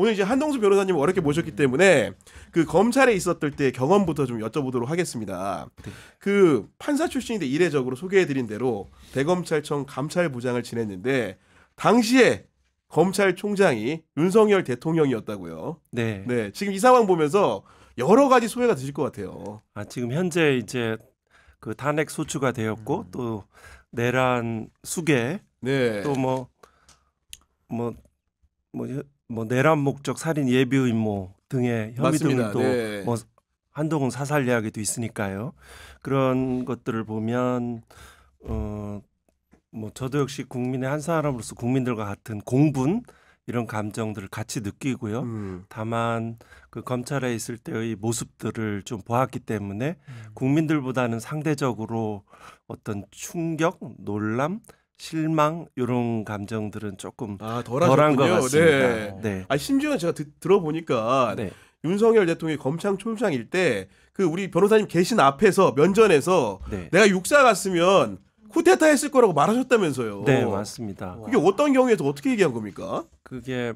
오늘 이제 한동수 변호사님 어렵게 모셨기 때문에 그 검찰에 있었을 때 경험부터 좀 여쭤보도록 하겠습니다. 그 판사 출신인데 이례적으로 소개해드린 대로 대검찰청 감찰부장을 지냈는데 당시에 검찰총장이 윤석열 대통령이었다고요. 네. 네. 지금 이 상황 보면서 여러 가지 소회가 드실 것 같아요. 지금 현재 이제 그 탄핵 소추가 되었고 또 내란 수계 네. 또 내란 목적 살인 예비 의무 등의 혐의 맞습니다. 등도 네. 뭐 한동훈 사살 이야기도 있으니까요. 그런 것들을 보면 저도 역시 국민의 한 사람으로서 국민들과 같은 공분 이런 감정들을 같이 느끼고요. 다만 그 검찰에 있을 때의 모습들을 좀 보았기 때문에 국민들보다는 상대적으로 어떤 충격, 놀람, 실망 이런 감정들은 조금 덜한 것 같습니다. 네. 네. 심지어 제가 들어보니까 네. 윤석열 대통령이 검찰총장일 때 그 우리 변호사님 계신 앞에서 면전에서 네. 내가 육사 갔으면 쿠데타 했을 거라고 말하셨다면서요. 네, 맞습니다. 그게 어떤 경우에서 어떻게 얘기한 겁니까? 그게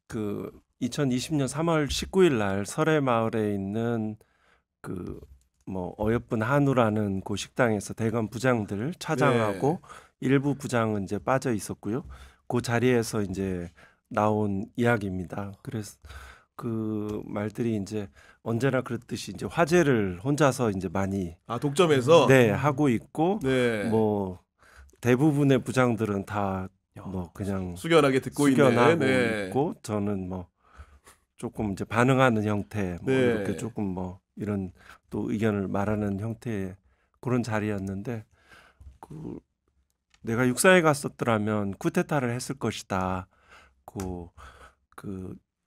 그 2020년 3월 19일 날 설해마을에 있는 그 어여쁜 한우라는 그 식당에서 대검 부장들 차장하고 일부 부장은 이제 빠져 있었고요. 그 자리에서 이제 나온 이야기입니다. 그래서 그 말들이 이제 언제나 그랬듯이 이제 화제를 혼자서 이제 많이 독점해서 하고 있고 대부분의 부장들은 다 그냥 숙연하게 듣고 숙연하고 있네. 있고 저는 조금 이제 반응하는 형태 이렇게 조금 이런 또 의견을 말하는 형태의 그런 자리였는데 내가 육사에 갔었더라면 쿠데타를 했을 것이다. 그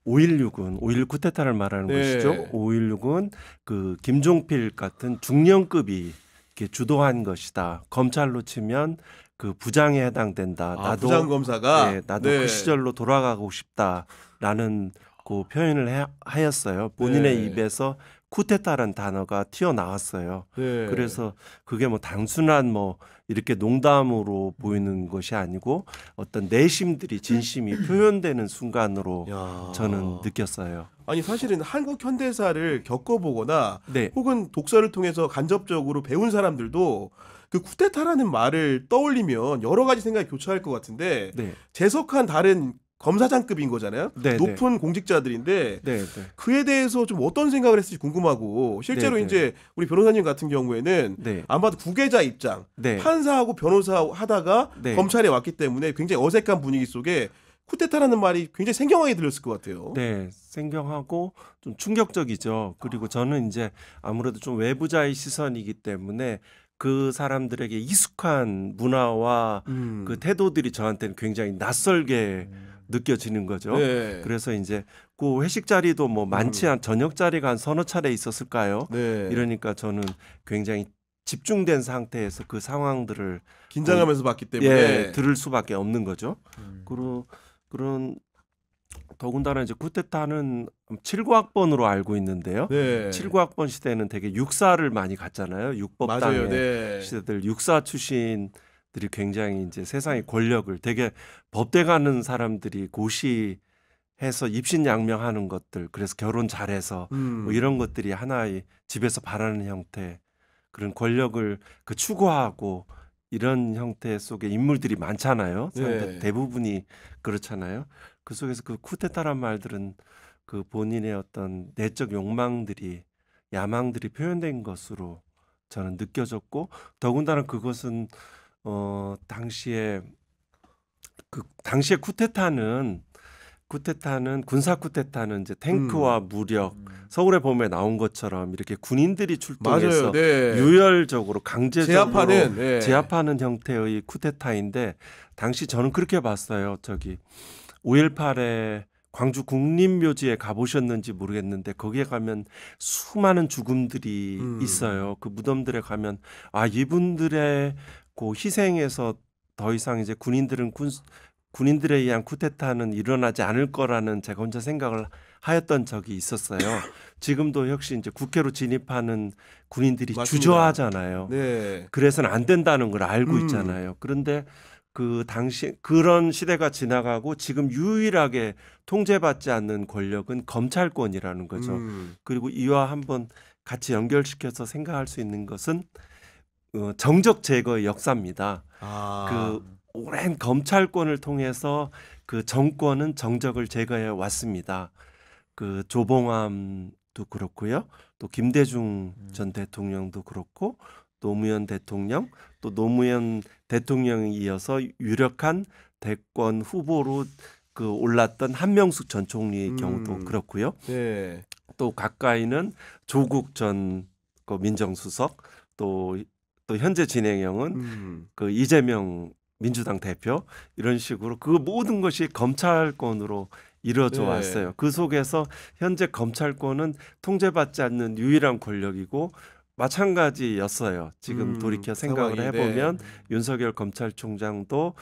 5.16은 5.16 쿠데타를 말하는 것이죠. 5.16은 그 김종필 같은 중령급이 이렇게 주도한 것이다. 검찰로 치면 그 부장에 해당된다. 나도 부장 검사가 나도 그 시절로 돌아가고 싶다라는 그 표현을 하였어요. 본인의 입에서 쿠데타라는 단어가 튀어나왔어요. 그래서 그게 단순한 이렇게 농담으로 보이는 것이 아니고 어떤 내심들이 진심이 표현되는 순간으로 저는 느꼈어요. 아니 사실은 한국 현대사를 겪어보거나 네. 혹은 독서를 통해서 간접적으로 배운 사람들도 그 쿠데타라는 말을 떠올리면 여러 가지 생각이 교차할 것 같은데 재석한 다른 검사장급인 거잖아요. 높은 공직자들인데 그에 대해서 좀 어떤 생각을 했을지 궁금하고 실제로 이제 우리 변호사님 같은 경우에는 아마도 구계자 입장, 판사하고 변호사 하다가 검찰에 왔기 때문에 굉장히 어색한 분위기 속에 쿠데타라는 말이 굉장히 생경하게 들렸을 것 같아요. 네, 생경하고 좀 충격적이죠. 그리고 저는 이제 아무래도 좀 외부자의 시선이기 때문에 그 사람들에게 익숙한 문화와 그 태도들이 저한테는 굉장히 낯설게 느껴지는 거죠. 그래서 이제 그 회식 자리도 많지 않은 저녁 자리가 한 서너 차례 있었을까요? 이러니까 저는 굉장히 집중된 상태에서 그 상황들을 긴장하면서 봤기 때문에 들을 수밖에 없는 거죠. 그런 더군다나 이제 쿠데타는 79학번으로 알고 있는데요. 79학번 시대는 되게 육사를 많이 갔잖아요. 육법당의 시대들 육사 출신들이 굉장히 이제 세상의 권력을 되게 법대 가는 사람들이 고시해서 입신양명하는 것들, 그래서 결혼 잘해서 이런 것들이 하나의 집에서 바라는 형태, 그런 권력을 추구하고 이런 형태 속에 인물들이 많잖아요. 대부분이 그렇잖아요. 그 속에서 그 쿠데타란 말들은 그 본인의 어떤 내적 욕망들이 야망들이 표현된 것으로 저는 느껴졌고, 더군다나 그것은 당시에 군사 쿠데타는 이제 탱크와 무력, 서울의 봄에 나온 것처럼 이렇게 군인들이 출동해서 유혈적으로 강제적으로 제압하는 형태의 쿠데타인데, 당시 저는 그렇게 봤어요. 5.18에 광주 국립묘지에 가보셨는지 모르겠는데 거기에 가면 수많은 죽음들이 있어요. 그 무덤들에 가면 이분들의 그 희생에서 더 이상 이제 군인들에 의한 쿠데타는 일어나지 않을 거라는 제가 혼자 생각을 하였던 적이 있었어요. 지금도 역시 이제 국회로 진입하는 군인들이 주저하잖아요. 그래서는 안 된다는 걸 알고 있잖아요. 그런데 그 당시 그런 시대가 지나가고 지금 유일하게 통제받지 않는 권력은 검찰권이라는 거죠. 그리고 이와 한번 같이 연결시켜서 생각할 수 있는 것은 정적 제거의 역사입니다. 그 오랜 검찰권을 통해서 그 정권은 정적을 제거해 왔습니다. 그 조봉암도 그렇고요. 또 김대중 전 대통령도 그렇고 노무현 대통령, 또 노무현 대통령에 이어서 유력한 대권 후보로 그 올랐던 한명숙 전 총리의 경우도 그렇고요. 네. 또 가까이는 조국 전 그 민정수석, 또 현재 진행형은 그 이재명 민주당 대표, 이런 식으로 그 모든 것이 검찰권으로 이루어져 왔어요. 그 속에서 현재 검찰권은 통제받지 않는 유일한 권력이고 마찬가지였어요. 지금 돌이켜 생각을 해보면 윤석열 검찰총장도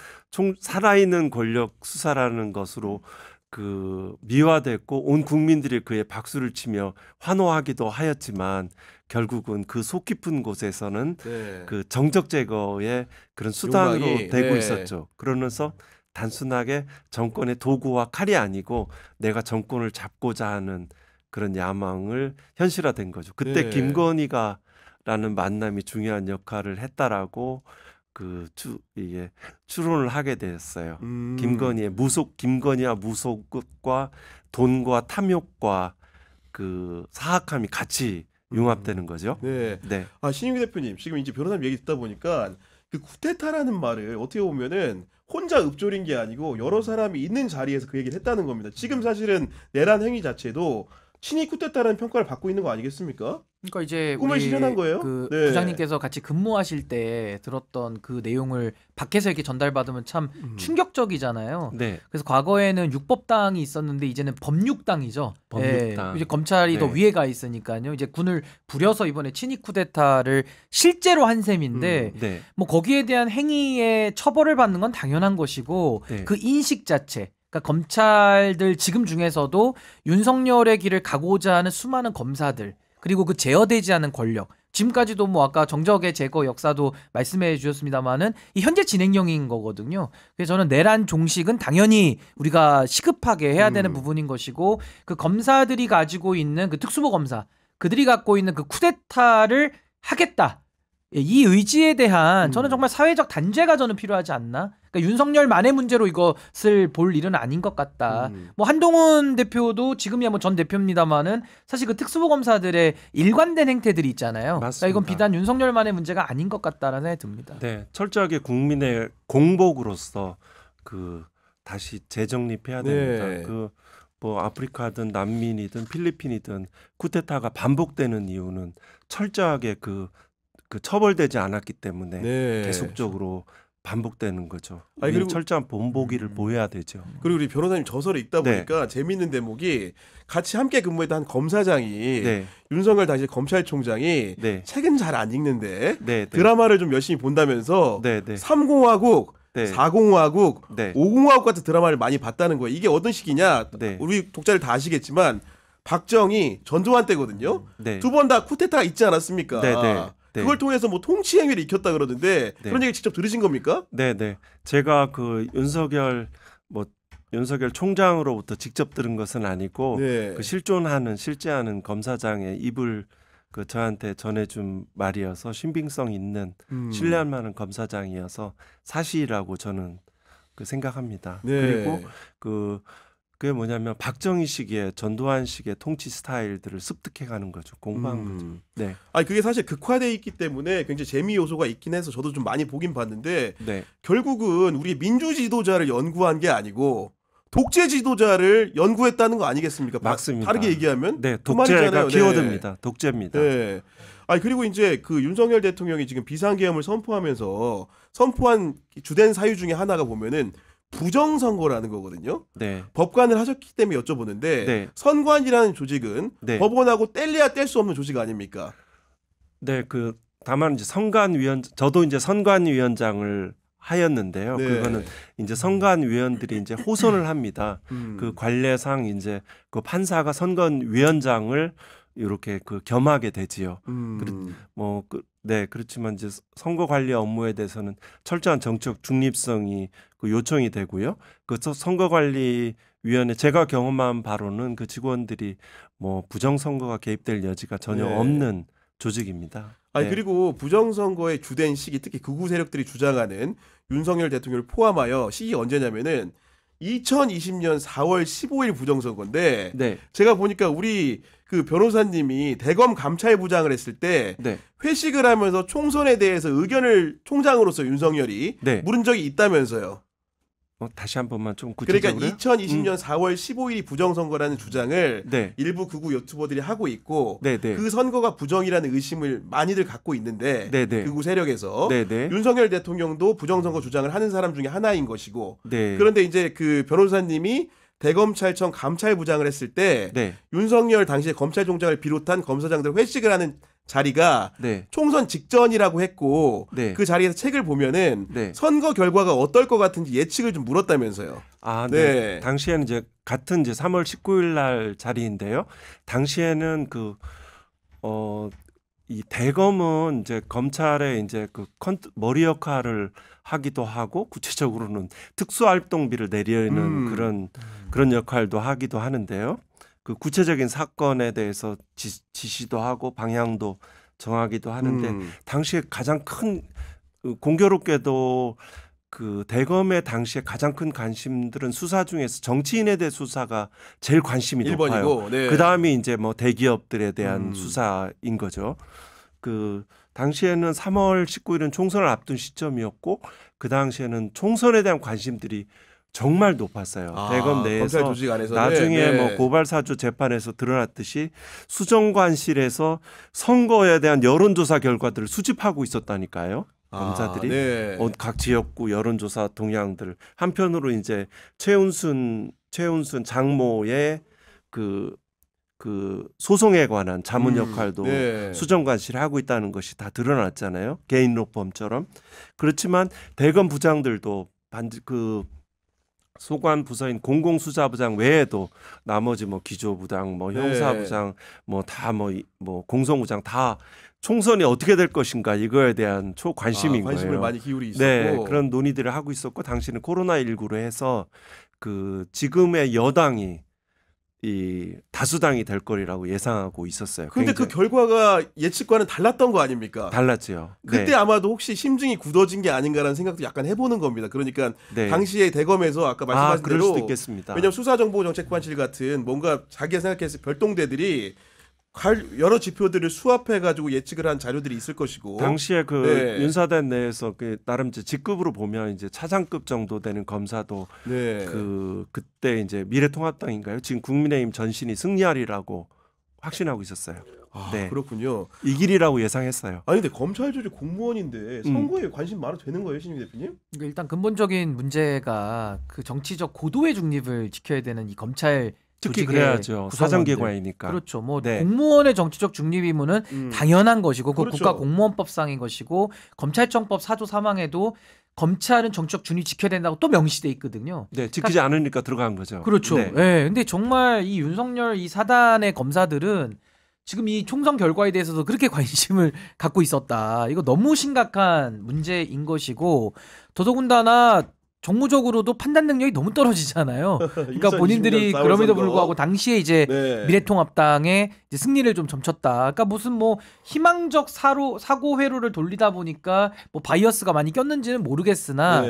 살아있는 권력 수사라는 것으로 그 미화됐고 온 국민들이 그의 박수를 치며 환호하기도 하였지만 결국은 그 속 깊은 곳에서는 그 정적 제거의 그런 수단으로 되고 있었죠. 그러면서 단순하게 정권의 도구와 칼이 아니고 내가 정권을 잡고자 하는 그런 야망을 현실화된 거죠. 그때 김건희가라는 만남이 중요한 역할을 했다라고 이게 추론을 하게 됐어요. 김건희와 무속과 돈과 탐욕과 그 사악함이 같이 융합되는 거죠. 네. 신인규 대표님, 지금 이제 변호사님 얘기 듣다 보니까 그 쿠데타라는 말을 어떻게 보면은 혼자 읊조린 게 아니고 여러 사람이 있는 자리에서 그 얘기를 했다는 겁니다. 지금 사실은 내란 행위 자체도 친위 쿠데타라는 평가를 받고 있는 거 아니겠습니까? 그러니까 이제 꿈을 실현한 거예요? 그 부장님께서 같이 근무하실 때 들었던 그 내용을 밖에서 이렇게 전달받으면 참 충격적이잖아요. 그래서 과거에는 육법당이 있었는데 이제는 법육당이죠. 법육당. 이제 검찰이 더 위에 가 있으니까요. 이제 군을 부려서 이번에 친위 쿠데타를 실제로 한 셈인데 뭐 거기에 대한 행위의 처벌을 받는 건 당연한 것이고 그 인식 자체. 그러니까 검찰들 지금 중에서도 윤석열의 길을 가고자 하는 수많은 검사들, 그리고 그 제어되지 않은 권력, 지금까지도 뭐 아까 정적의 제거 역사도 말씀해 주셨습니다만은 이 현재 진행형인 거거든요. 그래서 저는 내란 종식은 당연히 우리가 시급하게 해야 되는 부분인 것이고, 그 검사들이 가지고 있는 그 특수부 검사, 그들이 갖고 있는 그 쿠데타를 하겠다, 이 의지에 대한 저는 정말 사회적 단죄가 저는 필요하지 않나. 그러니까 윤석열만의 문제로 이것을 볼 일은 아닌 것 같다. 뭐 한동훈 대표도 지금이야 뭐 전 대표입니다만은 사실 그 특수부 검사들의 일관된 행태들이 있잖아요. 그러니까 이건 비단 윤석열만의 문제가 아닌 것 같다라는 생각이 듭니다. 네, 철저하게 국민의 공복으로서 그 다시 재정립해야 됩니다. 그 뭐 아프리카든 난민이든 필리핀이든 쿠데타가 반복되는 이유는 철저하게 그 처벌되지 않았기 때문에 계속적으로 반복되는 거죠. 그리고 철저한 본보기를 보여야 되죠. 그리고 우리 변호사님 저서를 읽다 보니까 재미있는 대목이 같이 함께 근무했던 한 검사장이 윤석열 당시 검찰총장이 책은 잘 안 읽는데 드라마를 좀 열심히 본다면서 3공화국, 4공화국, 5공화국 같은 드라마를 많이 봤다는 거예요. 이게 어떤 시기냐? 우리 독자들 다 아시겠지만 박정희, 전두환 때거든요. 두 번 다 쿠데타가 있지 않았습니까? 그걸 통해서 뭐 통치 행위를 익혔다 그러는데 그런 얘기 직접 들으신 겁니까? 네네. 제가 그 윤석열 총장으로부터 직접 들은 것은 아니고 그 실제하는 검사장의 입을 그 저한테 전해준 말이어서 신빙성 있는 신뢰할 만한 검사장이어서 사실이라고 저는 그 생각합니다. 그리고 그게 뭐냐면 박정희 시기에 전두환 시기의 통치 스타일들을 습득해가는 거죠. 공부한 거죠. 아니 그게 사실 극화돼 있기 때문에 굉장히 재미 요소가 있긴 해서 저도 좀 많이 보긴 봤는데 결국은 우리 민주 지도자를 연구한 게 아니고 독재 지도자를 연구했다는 거 아니겠습니까? 맞습니다. 다르게 얘기하면 독재가 키워드입니다. 독재입니다. 아니 그리고 이제 그 윤석열 대통령이 지금 비상계엄을 선포하면서 선포한 주된 사유 중에 하나가 보면은 부정선거라는 거거든요. 법관을 하셨기 때문에 여쭤보는데 선관이라는 조직은 법원하고 뗄래야 뗄 수 없는 조직 아닙니까? 다만 이제 저도 이제 선관위원장을 하였는데요. 그거는 이제 선관위원들이 이제 호선을 합니다. 그 관례상 이제 그 판사가 선관위원장을 이렇게 그 겸하게 되지요. 네, 그렇지만 이제 선거 관리 업무에 대해서는 철저한 정치적 중립성이 그 요청이 되고요. 그 선거관리위원회 제가 경험한 바로는 그 직원들이 뭐 부정선거가 개입될 여지가 전혀 없는 조직입니다. 아니 그리고 부정선거의 주된 시기, 특히 극우 세력들이 주장하는 윤석열 대통령을 포함하여 시기 언제냐면은 2020년 4월 15일 부정선거인데 제가 보니까 우리 그 변호사님이 대검 감찰부장을 했을 때 회식을 하면서 총선에 대해서 의견을 총장으로서 윤석열이 물은 적이 있다면서요. 다시 한 번만 좀 구체적으로. 그러니까 2020년 4월 15일이 부정선거라는 주장을 일부 극우 유튜버들이 하고 있고 그 선거가 부정이라는 의심을 많이들 갖고 있는데 극우 세력에서 윤석열 대통령도 부정선거 주장을 하는 사람 중에 하나인 것이고 그런데 이제 그 변호사님이 대검찰청 감찰부장을 했을 때 윤석열 당시에 검찰총장을 비롯한 검사장들 회식을 하는 자리가 총선 직전이라고 했고 그 자리에서 책을 보면은 선거 결과가 어떨 것 같은지 예측을 좀 물었다면서요. 네. 당시에는 이제 같은 이제 3월 19일 날 자리인데요. 당시에는 이 대검은 이제 검찰의 이제 그 머리 역할을 하기도 하고 구체적으로는 특수활동비를 내리는 그런 역할도 하기도 하는데요. 그 구체적인 사건에 대해서 지시도 하고 방향도 정하기도 하는데 당시에 가장 큰 공교롭게도 그 대검의 당시에 가장 큰 관심들은 수사 중에서 정치인에 대한 수사가 제일 관심이 높아요. 그 다음이 이제 뭐 대기업들에 대한 수사인 거죠. 그 당시에는 3월 19일은 총선을 앞둔 시점이었고 그 당시에는 총선에 대한 관심들이 정말 높았어요. 대검 내에서 나중에 뭐 고발사주 재판에서 드러났듯이 수정관실에서 선거에 대한 여론조사 결과들을 수집하고 있었다니까요. 검사들이 각 지역구 여론조사 동향들 한편으로 이제 최은순 장모의 그 소송에 관한 자문 역할도 수정관실이 하고 있다는 것이 다 드러났잖아요. 개인로펌처럼. 그렇지만 대검 부장들도 소관 부서인 공공수사부장 외에도 나머지 뭐 기조부장, 뭐 형사부장, 뭐 공성부장 다 총선이 어떻게 될 것인가 이거에 대한 초관심인 거예요. 관심을 많이 기울이 있었고 그런 논의들을 하고 있었고 당시는 코로나19로 해서 그 지금의 여당이 이 다수당이 될 거리라고 예상하고 있었어요. 그런데 그 결과가 예측과는 달랐던 거 아닙니까? 달랐죠. 그때 아마도 혹시 심증이 굳어진 게 아닌가라는 생각도 약간 해보는 겁니다. 그러니까 당시에 대검에서 아까 말씀하신 그럴 대로 수도 있겠습니다. 왜냐하면 수사정보정책관실 같은 뭔가 자기가 생각했을 별동대들이 여러 지표들을 수합해가지고 예측을 한 자료들이 있을 것이고 당시에 윤사단 내에서 나름 이제 직급으로 보면 이제 차장급 정도 되는 검사도 그때 이제 미래통합당인가요? 지금 국민의힘 전신이 승리하리라고 확신하고 있었어요. 그렇군요. 이 길이라고 예상했어요. 아니 근데 검찰 조직 공무원인데 선거에 관심 많아도 되는 거예요, 신임 대표님? 일단 근본적인 문제가 그 정치적 고도의 중립을 지켜야 되는 이 검찰 특히 그래야죠. 사정기관이니까. 그렇죠. 뭐 공무원의 정치적 중립의무는 당연한 것이고 그 국가공무원법상인 것이고 검찰청법 4조 3항에도 검찰은 정치적 중립 지켜야 된다고 또 명시돼 있거든요. 지키지 않으니까 들어간 거죠. 그렇죠. 근데 정말 이 윤석열 이 사단의 검사들은 지금 이 총선 결과에 대해서도 그렇게 관심을 갖고 있었다. 이거 너무 심각한 문제인 것이고 더더군다나 정무적으로도 판단 능력이 너무 떨어지잖아요. 그러니까 본인들이 그럼에도 불구하고 당시에 이제 미래통합당의 이제 승리를 좀 점쳤다. 그러니까 무슨 뭐 희망적 사고 회로를 돌리다 보니까 뭐 바이어스가 많이 꼈는지는 모르겠으나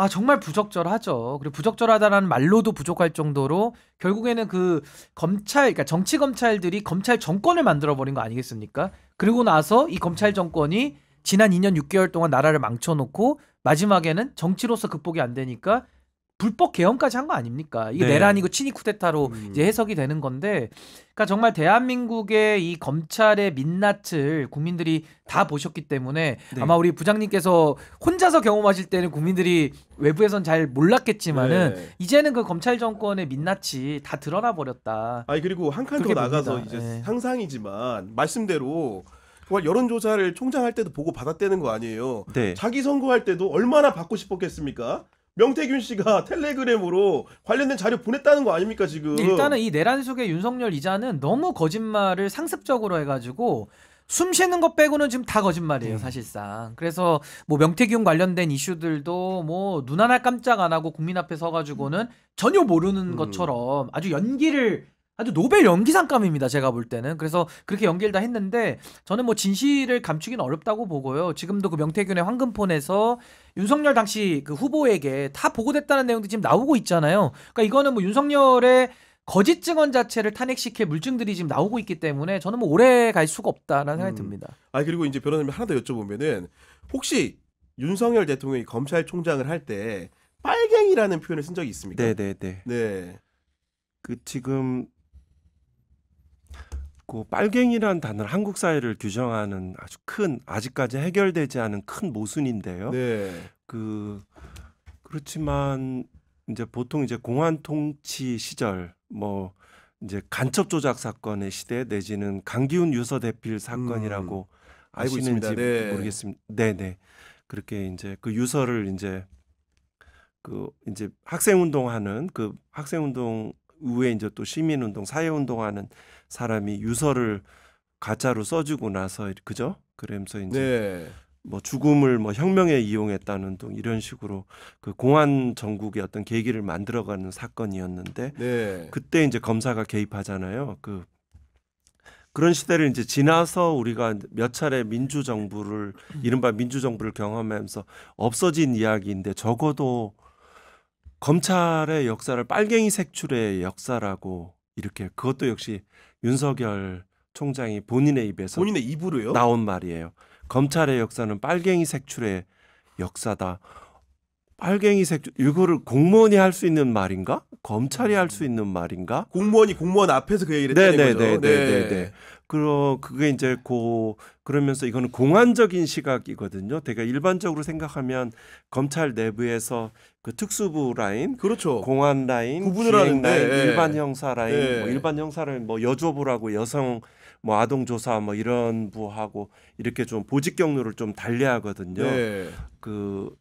정말 부적절하죠. 그리고 부적절하다라는 말로도 부족할 정도로 결국에는 그 그러니까 정치 검찰들이 검찰 정권을 만들어 버린 거 아니겠습니까? 그리고 나서 이 검찰 정권이 지난 2년 6개월 동안 나라를 망쳐놓고 마지막에는 정치로서 극복이 안 되니까 불법 개헌까지 한 거 아닙니까? 이게 내란이고 친위 쿠데타로 이제 해석이 되는 건데, 그러니까 정말 대한민국의 이 검찰의 민낯을 국민들이 다 보셨기 때문에 아마 우리 부장님께서 혼자서 경험하실 때는 국민들이 외부에선 잘 몰랐겠지만은 이제는 그 검찰 정권의 민낯이 다 드러나 버렸다. 그리고 한 칸 더 나가서 이제 상상이지만 말씀대로. 여론조사를 총장 할 때도 보고 받았다는 거 아니에요. 자기 선거할 때도 얼마나 받고 싶었겠습니까? 명태균 씨가 텔레그램으로 관련된 자료 보냈다는 거 아닙니까 지금? 일단은 이 내란 속의 윤석열 이자는 너무 거짓말을 상습적으로 해가지고 숨 쉬는 것 빼고는 지금 다 거짓말이에요, 사실상. 그래서 뭐 명태균 관련된 이슈들도 뭐 눈 하나 깜짝 안 하고 국민 앞에 서가지고는 전혀 모르는 것처럼 아주 노벨 연기상감입니다, 제가 볼 때는. 그래서 그렇게 연기를 다 했는데 저는 뭐 진실을 감추기는 어렵다고 보고요. 지금도 그 명태균의 황금폰에서 윤석열 당시 그 후보에게 다 보고됐다는 내용도 지금 나오고 있잖아요. 그러니까 이거는 뭐 윤석열의 거짓 증언 자체를 탄핵시킬 물증들이 지금 나오고 있기 때문에 저는 뭐 오래 갈 수가 없다라는 생각이 듭니다. 그리고 이제 변호사님 하나 더 여쭤보면은 혹시 윤석열 대통령이 검찰총장을 할 때 빨갱이라는 표현을 쓴 적이 있습니까? 네네네. 네. 그 지금 그 빨갱이라는 단어는 한국 사회를 규정하는 아주 큰 아직까지 해결되지 않은 큰 모순인데요. 네. 그렇지만 이제 보통 이제 공안 통치 시절 뭐 이제 간첩 조작 사건의 시대 내지는 강기훈 유서 대필 사건이라고 아시는지 네. 모르겠습니다. 네네. 그렇게 이제 그 유서를 이제 학생운동하는 그 학생운동 이후에 이제 또 시민운동, 사회운동하는 사람이 유서를 가짜로 써주고 나서 그죠? 그러면서 이제 네. 뭐 죽음을 뭐 혁명에 이용했다는 등 이런 식으로 그 공안 정국의 어떤 계기를 만들어가는 사건이었는데 네. 그때 이제 검사가 개입하잖아요. 그런 시대를 이제 지나서 우리가 몇 차례 민주정부를 이른바 민주정부를 경험하면서 없어진 이야기인데 적어도 검찰의 역사를 빨갱이 색출의 역사라고 이렇게 그것도 역시 윤석열 총장이 본인의 입으로요? 나온 말이에요. 검찰의 역사는 빨갱이 색출의 역사다. 빨갱이 색출 이거를 공무원이 할 수 있는 말인가? 검찰이 할 수 있는 말인가? 공무원 앞에서 그 얘기를 했다는 거죠. 네. 그게 이제 그러면서 이거는 공안적인 시각이거든요. 되게 일반적으로 생각하면 검찰 내부에서 그 특수부 라인, 그렇죠. 공안 라인, 구분을 기획 하는데 라인, 일반 형사 라인, 네. 뭐 일반 형사를 뭐 여조부라고 여성 뭐 아동조사 뭐 이런 부하고 이렇게 좀 보직 경로를 좀 달리하거든요. 네.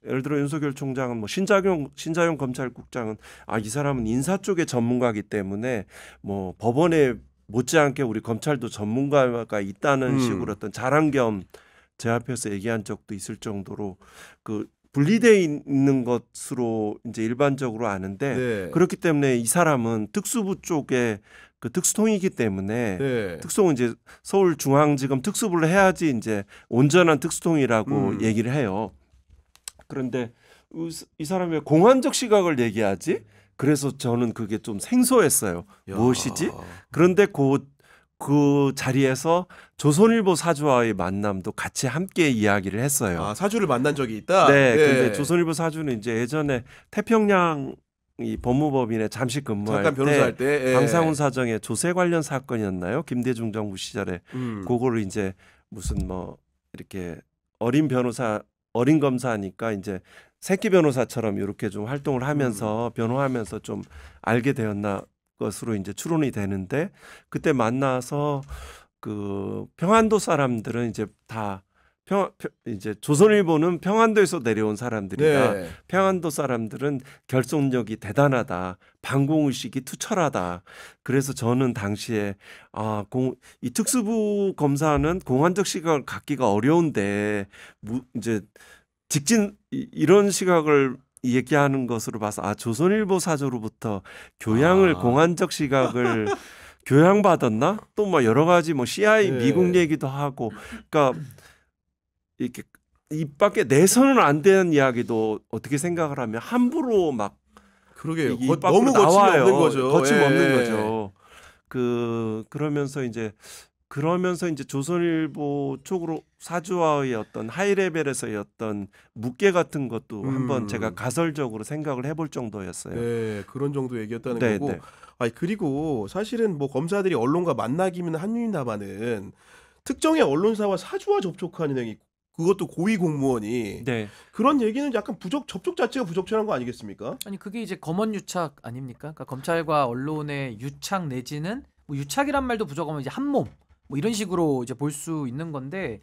예를 들어 윤석열 총장은 뭐 신자용 검찰국장은 이 사람은 인사 쪽의 전문가이기 때문에 뭐 법원에 못지않게 우리 검찰도 전문가가 있다는 식으로 어떤 자랑 겸 제 앞에서 얘기한 적도 있을 정도로 분리되어 있는 것으로 이제 일반적으로 아는데 네. 그렇기 때문에 이 사람은 특수부 쪽에 특수통이기 때문에 네. 특수통은 이제 서울중앙지검 특수부를 해야지 이제 온전한 특수통이라고 얘기를 해요. 그런데 이 사람이 왜 공안적 시각을 얘기하지? 그래서 저는 그게 좀 생소했어요. 무엇이지? 그런데 그 자리에서 조선일보 사주와의 만남도 같이 함께 이야기를 했어요. 사주를 만난 적이 있다? 네. 근데 조선일보 사주는 이제 예전에 태평양 이 법무법인에 잠시 근무할 잠깐 변호사할 때 방상훈 사정의 조세 관련 사건이었나요? 김대중 정부 시절에 그거를 이제 무슨 뭐 이렇게 어린 검사니까 이제 새끼 변호사처럼 이렇게 좀 활동을 하면서 변호하면서 좀 알게 되었나 것으로 이제 추론이 되는데 그때 만나서 그 평안도 사람들은 이제 다 이제 조선일보는 평안도에서 내려온 사람들이다. 네. 평안도 사람들은 결속력이 대단하다. 반공의식이 투철하다. 그래서 저는 당시에 이 특수부 검사는 공안적 시각을 갖기가 어려운데 이제 이런 시각을 얘기하는 것으로 봐서 조선일보 사조로부터 교양을 공안적 시각을 교양받았나? 또 뭐 여러 가지 뭐 CIA 미국 얘기도 하고 그러니까 이렇게 입 밖에 내서는 안 되는 이야기도 어떻게 생각을 하면 함부로 막 그러게요. 너무 거침없는 거죠. 거침없는 거죠. 그러면서 이제 조선일보 쪽으로 사주와의 어떤 하이레벨에서의 어떤 묵계 같은 것도 한번 제가 가설적으로 생각을 해볼 정도였어요. 네, 그런 정도 얘기였다는 거고. 그리고 사실은 뭐 검사들이 언론과 만나기는 한입니다마는 특정의 언론사와 사주와 접촉하는 행위, 그것도 고위 공무원이 그런 얘기는 약간 접촉 자체가 부적절한 거 아니겠습니까? 아니 그게 이제 검언 유착 아닙니까? 그러니까 검찰과 언론의 유착 내지는 뭐 유착이란 말도 부족하면 이제 한몸 뭐 이런 식으로 이제 볼 수 있는 건데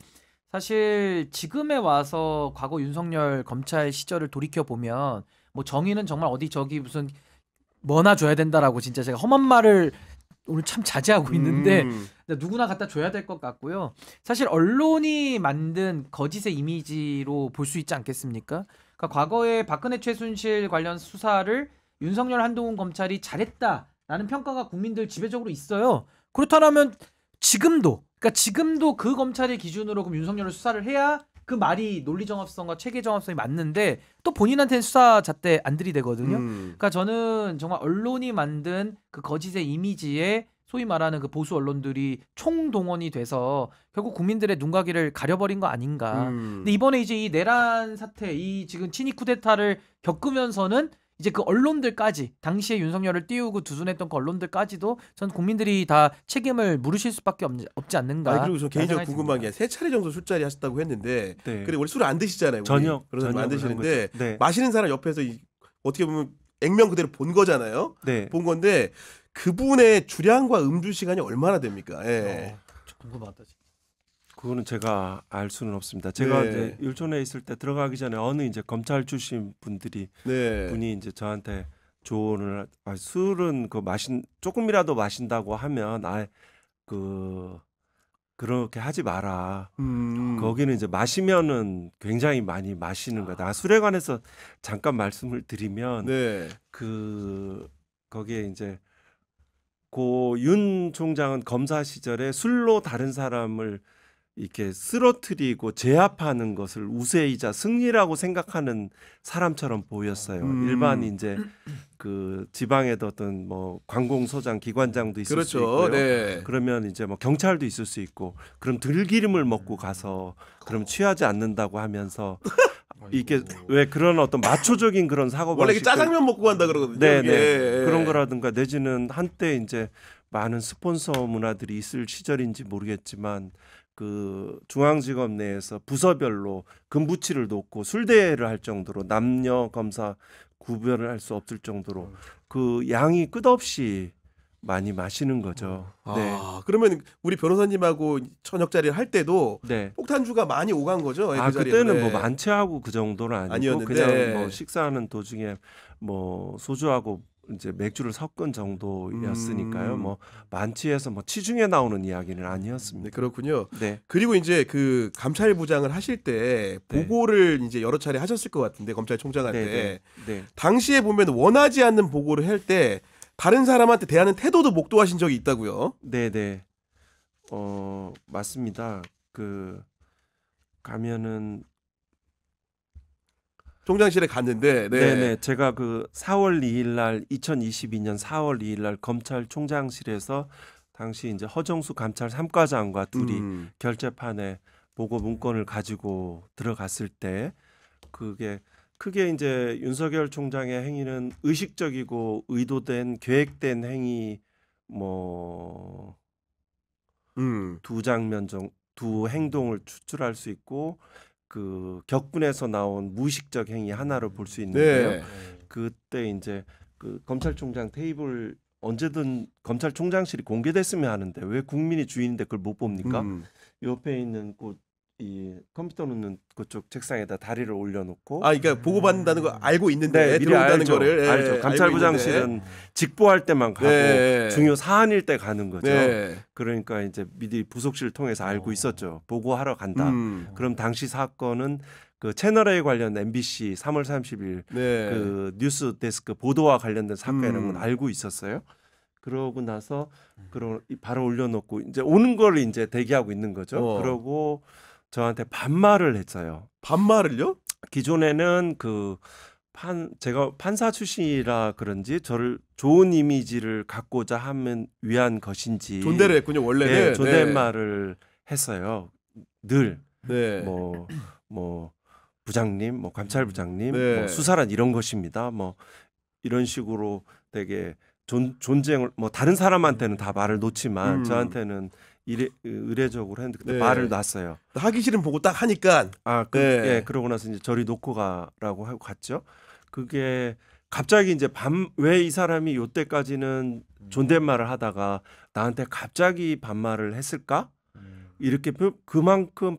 사실 지금에 와서 과거 윤석열 검찰 시절을 돌이켜 보면 뭐 정의는 정말 어디 저기 무슨 뭐나 줘야 된다라고 진짜 제가 험한 말을 오늘 참 자제하고 있는데 누구나 갖다 줘야 될 것 같고요. 사실 언론이 만든 거짓의 이미지로 볼 수 있지 않겠습니까? 그러니까 과거에 박근혜 최순실 관련 수사를 윤석열 한동훈 검찰이 잘했다라는 평가가 국민들 지배적으로 있어요. 그렇다면 지금도 그 검찰의 기준으로 그럼 윤석열을 수사를 해야 그 말이 논리 정합성과 체계 정합성이 맞는데 또 본인한테는 수사 잣대 안 들이대거든요. 그러니까 저는 정말 언론이 만든 그 거짓의 이미지에 소위 말하는 그 보수 언론들이 총동원이 돼서 결국 국민들의 눈가기를 가려버린 거 아닌가. 근데 이번에 이제 이 내란 사태, 이 지금 친이 쿠데타를 겪으면서는 이제 그 언론들까지 당시에 윤석열을 띄우고 두둔했던 그 언론들까지도 전 국민들이 다 책임을 물으실 수밖에 없지 않는가. 그리고 저 개인적으로 궁금한 게 3차례 정도 술자리 하셨다고 했는데 그리고 원래 술을 안 드시잖아요. 전혀 안 드시는데 마시는 사람 옆에서 어떻게 보면 액면 그대로 본 거잖아요. 본 건데 그분의 주량과 음주 시간이 얼마나 됩니까? 예. 궁금하다. 그거는 제가 알 수는 없습니다. 제가 이제 율촌에 있을 때 들어가기 전에 어느 이제 검찰 출신 분들이 분이 이제 저한테 조언을 술은 조금이라도 마신다고 하면 그렇게 하지 마라. 거기는 이제 마시면은 굉장히 많이 마시는 거다. 술에 관해서 잠깐 말씀을 드리면 거기에 이제 고 윤 총장은 검사 시절에 술로 다른 사람을 이렇게 쓰러뜨리고 제압하는 것을 우세이자 승리라고 생각하는 사람처럼 보였어요. 일반 이제 그 지방에도 어떤 뭐 관공서장, 기관장도 있을 수 있고요. 그러면 이제 뭐 경찰도 있을 수 있고, 그럼 들기름을 먹고 가서 그럼 취하지 않는다고 하면서 이게 왜 그런 어떤 마초적인 그런 사고 원래 짜장면 먹고 간다 그러거든요. 그런 거라든가 내지는 한때 이제 많은 스폰서 문화들이 있을 시절인지 모르겠지만 그 중앙지검 내에서 부서별로 금부치를 놓고 술대회를 할 정도로 남녀 검사 구별을 할 수 없을 정도로 그 양이 끝없이 많이 마시는 거죠. 그러면 우리 변호사님하고 저녁 자리를 할 때도 폭탄주가 많이 오간 거죠? 그 그때는 뭐 만취하고 그 정도는 아니고 그냥 뭐 식사하는 도중에 뭐 소주하고 이제 맥주를 섞은 정도였으니까요. 뭐 만취해서 뭐 치중에 나오는 이야기는 아니었습니다. 그렇군요. 그리고 이제 그 감찰부장을 하실 때 보고를 이제 여러 차례 하셨을 것 같은데 검찰총장한테 당시에 보면 원하지 않는 보고를 할 때 다른 사람한테 대하는 태도도 목도하신 적이 있다고요? 맞습니다. 가면은 총장실에 갔는데 제가 그 4월 2일 날 2022년 4월 2일 날 검찰총장실에서 당시 이제 허정수 감찰 3과장과 둘이 결재판에 보고 문건을 가지고 들어갔을 때 그게 크게 이제 윤석열 총장의 행위는 의식적이고 의도된 계획된 행위 두 행동을 추출할 수 있고 그 격분에서 나온 무의식적 행위 하나로 볼 수 있는데요. 그때 이제 그 검찰총장 테이블 언제든 검찰총장실이 공개됐으면 하는데 왜 국민이 주인인데 그걸 못 봅니까? 옆에 있는 이 컴퓨터 놓는 그쪽 책상에다 다리를 올려놓고 그러니까 보고받는다는 거 알고 있는데 미리 들어온다는 거를 알죠. 감찰부장실은 직보할 때만 가고 중요 사안일 때 가는 거죠. 그러니까 이제 미리 부속실을 통해서 알고 있었죠. 보고하러 간다. 그럼 당시 사건은 그 채널A 관련 MBC 3월 30일 그 뉴스 데스크 보도와 관련된 사건이라는 건 알고 있었어요. 그러고 나서 바로 올려놓고 이제 오는 걸 이제 대기하고 있는 거죠. 그러고 저한테 반말을 했어요. 반말을요? 기존에는 제가 판사 출신이라 그런지 저를 좋은 이미지를 갖고자 하면 위한 것인지 존대를 했군요. 원래는 존댓말을 했어요. 늘 부장님, 감찰부장님, 뭐 수사란 이런 것입니다. 뭐 이런 식으로 되게 존쟁을 다른 사람한테는 다 말을 놓지만 저한테는 의례적으로 했는데 그때 말을 놨어요. 하기 싫은 보고 딱 하니까. 그러고 나서 이제 저리 놓고 가라고 하고 갔죠. 그게 갑자기 이제 왜 이 사람이 요때까지는 존댓말을 하다가 나한테 갑자기 반말을 했을까? 이렇게 그만큼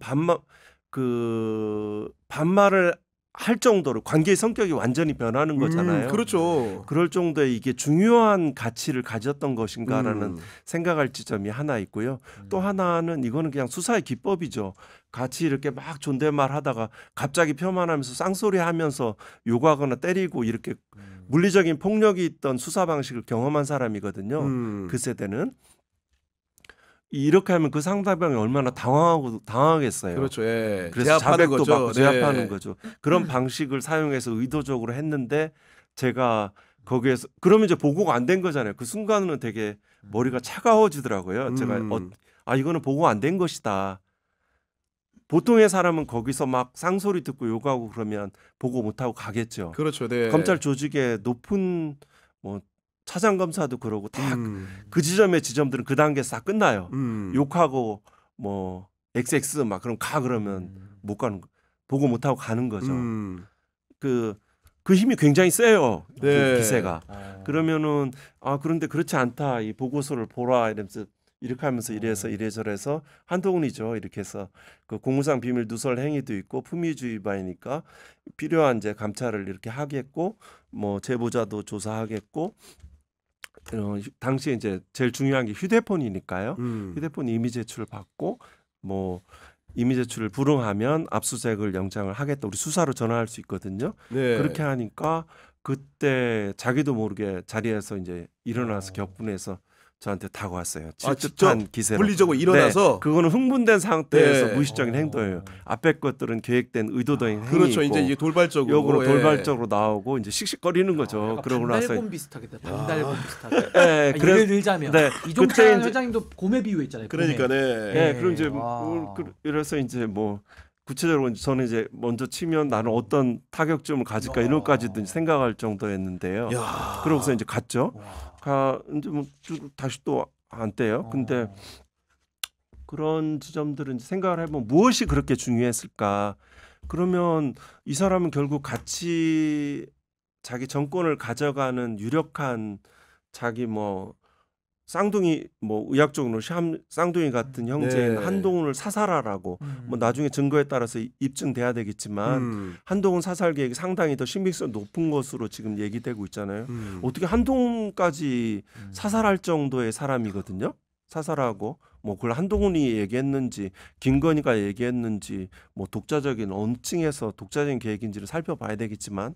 반말을 할 정도로 관계의 성격이 완전히 변하는 거잖아요. 그렇죠. 그럴 정도의 이게 중요한 가치를 가졌던 것인가라는 생각할 지점이 하나 있고요. 또 하나는 이거는 그냥 수사의 기법이죠. 같이 이렇게 막 존댓말 하다가 갑자기 폄하하면서 쌍소리하면서 욕하거나 때리고 이렇게 물리적인 폭력이 있던 수사 방식을 경험한 사람이거든요. 그 세대는. 이렇게 하면 그 상대방이 얼마나 당황하겠어요. 그렇죠. 예. 그래서 제압하는 자백도 받고 거죠. 제압하는 네. 거죠. 그런 방식을 사용해서 의도적으로 했는데 제가 거기에서 그러면 이제 보고가 안 된 거잖아요. 그 순간은 되게 머리가 차가워지더라고요. 제가 이거는 보고 안 된 것이다. 보통의 사람은 거기서 막 쌍소리 듣고 욕하고 그러면 보고 못하고 가겠죠. 그렇죠. 네. 검찰 조직의 높은 뭐 차장 검사도 그러고 다 그 지점의 지점들은 그 단계에서 다 끝나요. 욕하고 뭐 XX 막 그럼 가 그러면 못 가는 거. 보고 못 하고 가는 거죠. 그 힘이 굉장히 세요. 네. 그 기세가. 그러면은 그런데 그렇지 않다. 이 보고서를 보라 이러면서 이렇게 하면서 이래서 이래저래서 한동훈이죠. 이렇게 해서 그 공무상 비밀 누설 행위도 있고 품위주의 위반이니까 필요한 이제 감찰을 이렇게 하겠고 뭐 제보자도 조사하겠고 당시에 이제 제일 중요한 게 휴대폰이니까요. 휴대폰 이미 제출을 받고 뭐 이미 제출을 불응하면 압수수색을 영장을 하겠다. 우리 수사로 전화할 수 있거든요. 네. 그렇게 하니까 그때 자기도 모르게 자리에서 이제 일어나서 격분해서 저한테 다가왔어요. 질투한 기세로. 물리적으로 일어나서. 네, 그거는 흥분된 상태에서 네. 무의식적인 행동이에요. 앞에 것들은 계획된 의도적인 행위고. 그렇죠. 이제 돌발적으로. 역으로 돌발적으로 나오고 이제 씩씩거리는 거죠. 그러고 나서 반달곰 비슷하겠다. 반달곰 비슷하게. 네, 예를 들자면 이종찬 회장님도 곰의 비유 있잖아요. 그러니까 네, 그럼 이제 그래서 이제 뭐 구체적으로 저는 이제 먼저 치면 나는 어떤 타격점을 가질까 이런 것까지도 생각할 정도였는데요. 그러고서 이제 갔죠. 이제 뭐 다시 또 안 떼요. 근데 그런 지점들은 생각을 해보면 무엇이 그렇게 중요했을까? 그러면 이 사람은 결국 같이 자기 정권을 가져가는 유력한 자기 뭐 쌍둥이 뭐 의학적으로 쌍둥이 같은 형제인 한동훈을 사살하라고 뭐 나중에 증거에 따라서 입증돼야 되겠지만 한동훈 사살 계획이 상당히 더 신빙성 높은 것으로 지금 얘기되고 있잖아요. 어떻게 한동훈까지 사살할 정도의 사람이거든요. 사살하고 뭐 그걸 한동훈이 얘기했는지 김건희가 얘기했는지 뭐 독자적인 언층에서 독자적인 계획인지를 살펴봐야 되겠지만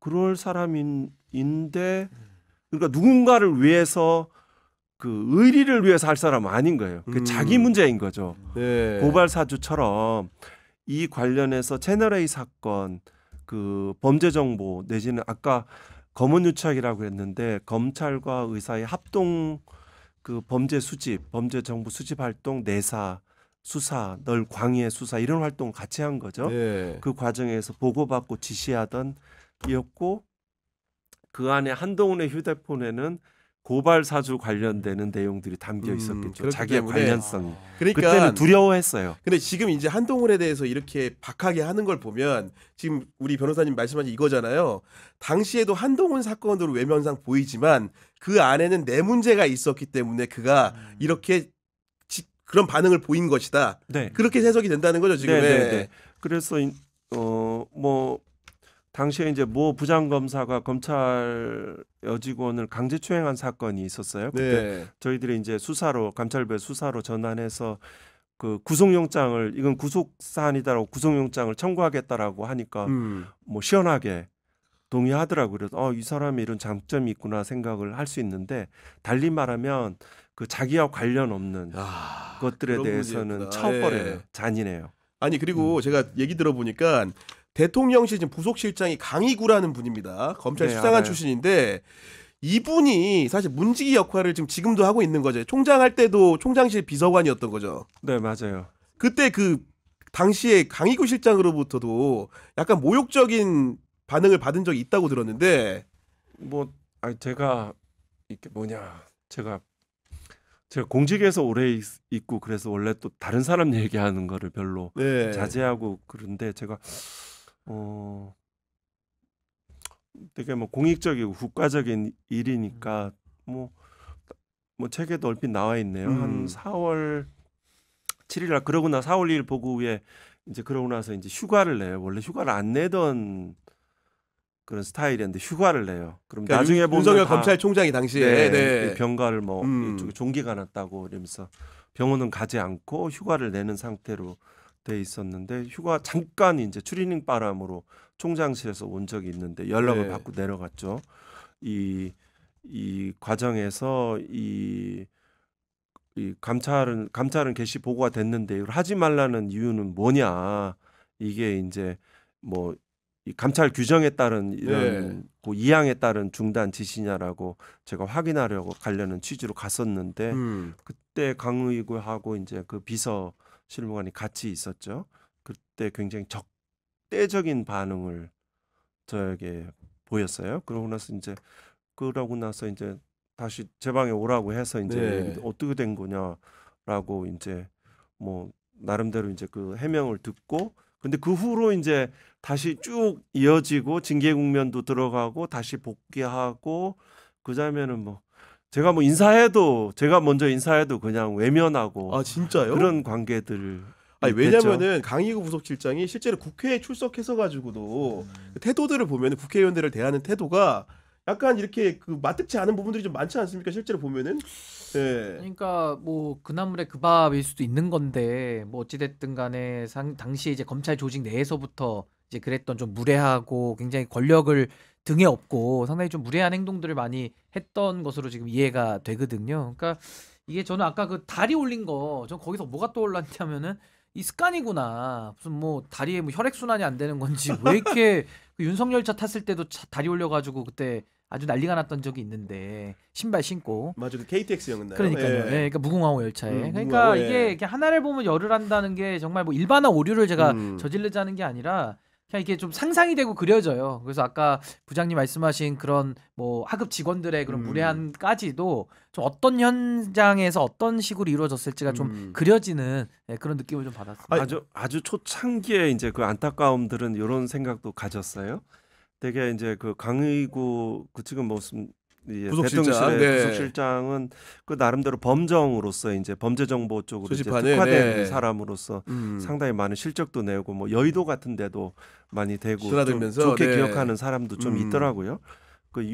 그럴 사람인데 그러니까 누군가를 위해서 그 의리를 위해서 할 사람은 아닌 거예요. 그 자기 문제인 거죠. 네. 고발 사주처럼 이 관련해서 채널A 사건 그 범죄 정보 내지는 아까 검언 유착이라고 했는데 검찰과 의사의 합동 그 범죄 수집, 범죄 정보 수집 활동, 내사, 수사, 널 광의의 수사 이런 활동 같이 한 거죠. 네. 그 과정에서 보고받고 지시하던 이었고 그 안에 한동훈의 휴대폰에는 고발 사주 관련되는 내용들이 담겨 있었겠죠. 자기의 관련성이. 그러니까 그때는 두려워했어요. 근데 지금 이제 한동훈에 대해서 이렇게 박하게 하는 걸 보면 지금 우리 변호사님 말씀하신 이거잖아요. 당시에도 한동훈 사건으로 외면상 보이지만 그 안에는 내 문제가 있었기 때문에 그가 이렇게 그런 반응을 보인 것이다. 네. 그렇게 해석이 된다는 거죠 지금. 네. 그래서 뭐 당시에 이제 모 부장검사가 검찰 여직원을 강제추행한 사건이 있었어요. 그때 저희들이 이제 수사로 감찰부에 수사로 전환해서 그 구속영장을 이건 구속 사안이다라고 구속영장을 청구하겠다라고 하니까 뭐 시원하게 동의하더라고요. 그래서 이 사람이 이런 장점이 있구나 생각을 할 수 있는데 달리 말하면 그 자기와 관련 없는 것들에 대해서는 쳐버려요. 잔인해요. 아니 그리고 제가 얘기 들어보니까 대통령실 지금 부속실장이 강희구라는 분입니다. 검찰 수사관 출신인데 이분이 사실 문지기 역할을 지금도 하고 있는 거죠. 총장 할 때도 총장실 비서관이었던 거죠. 네, 맞아요. 그때 그 당시에 강희구 실장으로부터도 약간 모욕적인 반응을 받은 적이 있다고 들었는데 제가 이게 제가 공직에서 오래 있고 그래서 원래 또 다른 사람 얘기하는 거를 별로 자제하고 그런데 제가 되게 뭐 공익적이고 국가적인 일이니까 뭐 책에도 얼핏 나와 있네요. 한 4월 7일 날 그러고 나 4월 2일 보고 후에 이제 그러고 나서 이제 휴가를 내요. 원래 휴가를 안 내던 그런 스타일이었는데 휴가를 내요. 그럼 그러니까 나중에 보면 윤석열 검찰총장이 당시에 네. 병가를 뭐 이쪽에 종기가 났다고 이러면서 병원은 가지 않고 휴가를 내는 상태로 돼 있었는데 휴가 잠깐 이제 추리닝 바람으로 총장실에서 온 적이 있는데 연락을 받고 내려갔죠. 이 과정에서 이 감찰은 개시 보고가 됐는데 이걸 하지 말라는 이유는 뭐냐? 이게 이제 뭐 이 감찰 규정에 따른 이런 그 이항에 따른 중단 지시냐라고 제가 확인하려고 가려는 취지로 갔었는데 그때 강의구하고 이제 그 비서 실무관이 같이 있었죠. 그때 굉장히 적대적인 반응을 저에게 보였어요. 그러고 나서 이제 다시 제 방에 오라고 해서 이제 어떻게 된 거냐라고 이제 뭐 나름대로 이제 그 해명을 듣고 근데 그 후로 이제 다시 쭉 이어지고 징계 국면도 들어가고 다시 복귀하고 그다음에는 뭐 제가 먼저 인사해도 그냥 외면하고 진짜요? 그런 관계들. 아니 왜냐면은 강희구 부속실장이 실제로 국회에 출석해서 가지고도 태도들을 보면은 국회의원들을 대하는 태도가 약간 이렇게 그 마뜩지 않은 부분들이 좀 많지 않습니까? 실제로 보면은. 그러니까 뭐 그나물의 그 밥일 수도 있는 건데 뭐 어찌 됐든 간에 당시에 이제 검찰 조직 내에서부터 이제 그랬던 좀 무례하고 굉장히 권력을 등에 업고 상당히 좀 무례한 행동들을 많이 했던 것으로 지금 이해가 되거든요. 그러니까 이게 저는 아까 그 다리 올린 거 전 거기서 뭐가 떠올랐냐면은 이 습관이구나. 무슨 뭐 다리에 뭐 혈액 순환이 안 되는 건지 왜 이렇게 그 윤석열 차 탔을 때도 다리 올려가지고 그때 아주 난리가 났던 적이 있는데 신발 신고. 맞아, 그 KTX였나요? 그러니까요. 그러니까 무궁화호 열차에. 그러니까 이게 이렇게 하나를 보면 열을 한다는 게 정말 뭐 일반화 오류를 제가 저지르자는 게 아니라 그냥 이게 좀 상상이 되고 그려져요. 그래서 아까 부장님 말씀하신 그런 뭐 하급 직원들의 그런 무례함까지도 좀 어떤 현장에서 어떤 식으로 이루어졌을지가 좀 그려지는 그런 느낌을 좀 받았습니다. 아주 초창기에 이제 그 안타까움들은 이런 생각도 가졌어요. 되게 이제 그 강의구 그 지금 무슨 대통령실의 부속실장은 그 나름대로 범정으로서 이제 범죄정보 쪽으로 이제 특화된 사람으로서 상당히 많은 실적도 내고 뭐 여의도 같은 데도 많이 되고 좀 좋게 기억하는 사람도 좀 있더라고요. 그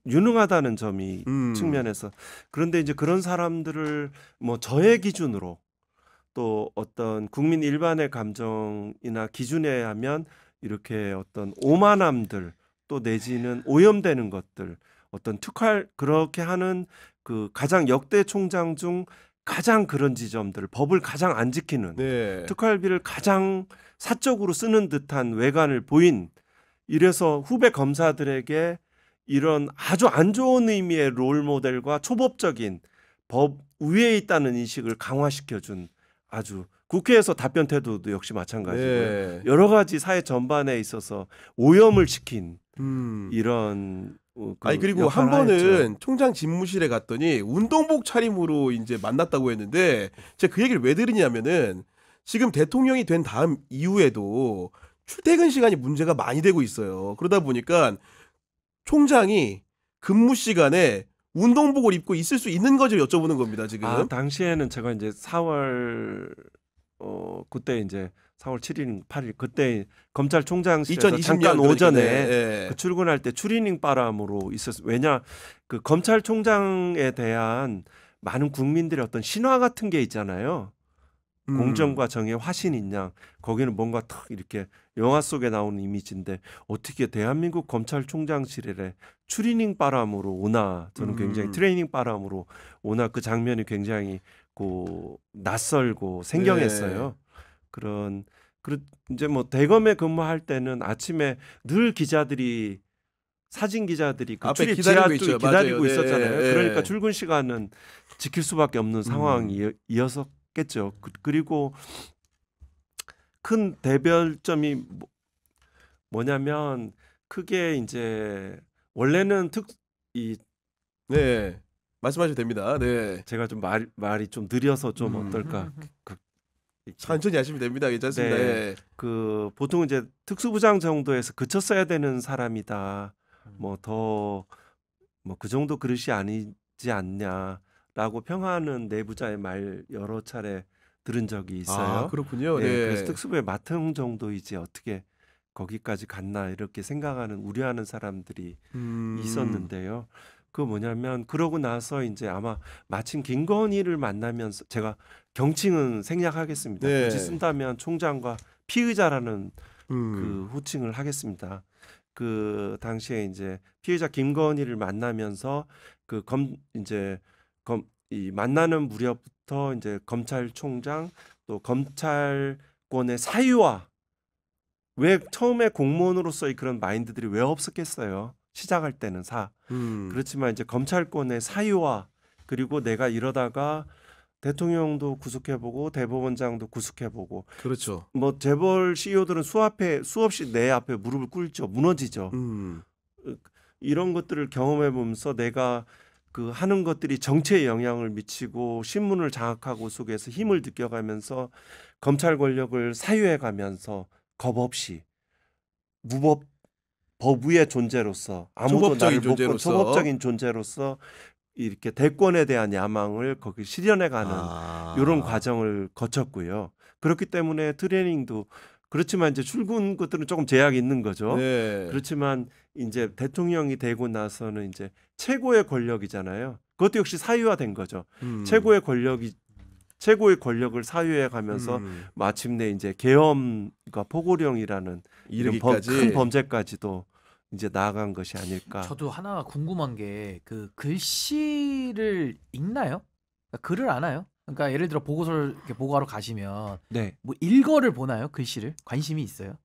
유능하다는 점이 측면에서. 그런데 이제 그런 사람들을 뭐 저의 기준으로 또 어떤 국민 일반의 감정이나 기준에 의하면 이렇게 어떤 오만함들 또 내지는 오염되는 것들 어떤 그렇게 하는 그 가장 역대 총장 중 가장 그런 지점들 법을 가장 안 지키는 특활비를 가장 사적으로 쓰는 듯한 외관을 보인 이래서 후배 검사들에게 이런 아주 안 좋은 의미의 롤모델과 초법적인 법 위에 있다는 인식을 강화시켜준 아주 국회에서 답변 태도도 역시 마찬가지고요. 여러 가지 사회 전반에 있어서 오염을 시킨 이런 그리고 한 번은 총장 집무실에 갔더니 운동복 차림으로 이제 만났다고 했는데 제가 그 얘기를 왜 들으냐면은 지금 대통령이 된 다음 이후에도 출퇴근 시간이 문제가 많이 되고 있어요. 그러다 보니까 총장이 근무 시간에 운동복을 입고 있을 수 있는 건지 여쭤보는 겁니다, 지금. 당시에는 제가 이제 4월 그때 이제 4월 7일, 8일 그때 검찰총장실에서 잠깐 오전에 그 출근할 때 추리닝 바람으로 있었어요. 왜냐 그 검찰총장에 대한 많은 국민들의 어떤 신화 같은 게 있잖아요. 공정과 정의의 화신인 양 거기는 뭔가 탁 이렇게 영화 속에 나오는 이미지인데 어떻게 대한민국 검찰총장실에 추리닝 바람으로 오나 저는 굉장히 트레이닝 바람으로 오나 그 장면이 굉장히 낯설고 생경했어요. 이제 뭐 대검에 근무할 때는 아침에 늘 사진 기자들이 그 앞에 기다리고 있었잖아요. 그러니까 출근 시간은 지킬 수밖에 없는 상황이었겠죠. 그리고 큰 대별점이 뭐냐면 크게 이제 원래는 말씀하셔도 됩니다. 제가 좀 말이 좀 느려서 좀 어떨까? 천천히 하시면 됩니다. 괜찮습니다. 그 보통 이제 특수부장 정도에서 그쳤어야 되는 사람이다. 뭐 더 뭐 그 정도 그릇이 아니지 않냐라고 평하는 내부자의 말 여러 차례 들은 적이 있어요. 아, 그렇군요. 네, 네. 그래서 특수부의 마태웅 정도이지 어떻게 거기까지 갔나 이렇게 생각하는 우려하는 사람들이 있었는데요. 그 뭐냐면 그러고 나서 이제 아마 마침 김건희를 만나면서 제가 경칭은 생략하겠습니다. 네. 굳이 쓴다면 총장과 피의자라는 그 호칭을 하겠습니다. 그 당시에 이제 피의자 김건희를 만나면서 이 만나는 무렵부터 이제 검찰총장 또 검찰권의 사유화 왜 처음에 공무원으로서의 그런 마인드들이 왜 없었겠어요. 시작할 때는 그렇지만 이제 검찰권의 사유화 그리고 내가 이러다가 대통령도 구속해보고 대법원장도 구속해보고 그렇죠. 뭐 재벌 CEO들은 수없이 내 앞에 무릎을 꿇죠. 무너지죠. 이런 것들을 경험해보면서 내가 그 하는 것들이 정치에 영향을 미치고 신문을 장악하고 속에서 힘을 느껴가면서 검찰 권력을 사유해가면서 겁 없이 법 위의 존재로서 아무도 나를 못 본 초법적인 존재로서 이렇게 대권에 대한 야망을 거기 실현해가는 이런 과정을 거쳤고요. 그렇기 때문에 트레이닝도 그렇지만 이제 출근 것들은 조금 제약이 있는 거죠. 네. 그렇지만 이제 대통령이 되고 나서는 이제 최고의 권력이잖아요. 그것도 역시 사유화된 거죠. 최고의 권력을 사유해 가면서 마침내 이제 계엄과 포고령이라는 이런 큰 범죄까지도 이제 나아간 것이 아닐까. 저도 하나 궁금한 게 그 글씨를 읽나요? 그러니까 글을 아나요? 그러니까 예를 들어 보고서를 이렇게 보고하러 가시면 네. 뭐 일거를 보나요? 글씨를? 관심이 있어요?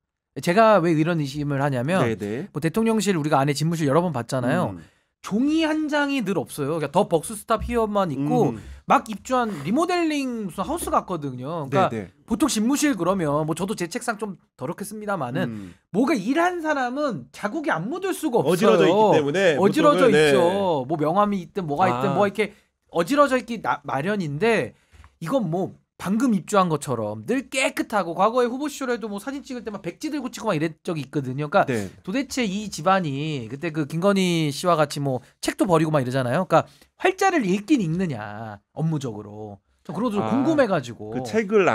제가 왜 이런 의심을 하냐면 뭐 대통령실 우리가 안에 집무실 여러 번 봤잖아요. 종이 한 장이 늘 없어요. 그러니까 더 벅스스탑 히어만 있고 막 입주한 리모델링 무슨 하우스 같거든요. 그러니까 보통 집무실 그러면 뭐 저도 제 책상 좀 더럽겠습니다만은 뭐가 일한 사람은 자국이 안 묻을 수가 없어요. 어지러져 있기 때문에 어지러져 있죠. 뭐 명함이 있든 뭐가 있든 뭐 이렇게 어지러져 있기 마련인데 이건 뭐 방금 입주한 것처럼 늘 깨끗하고 과거에 후보쇼에도 뭐 사진 찍을 때 막 백지 들고 찍고 막 이랬 적이 있거든요. 그러니까 도대체 이 집안이 그때 그 김건희 씨와 같이 뭐 책도 버리고 막 이러잖아요. 그러니까 활자를 읽긴 읽느냐 업무적으로. 저 그런 것도 궁금해가지고. 그 책을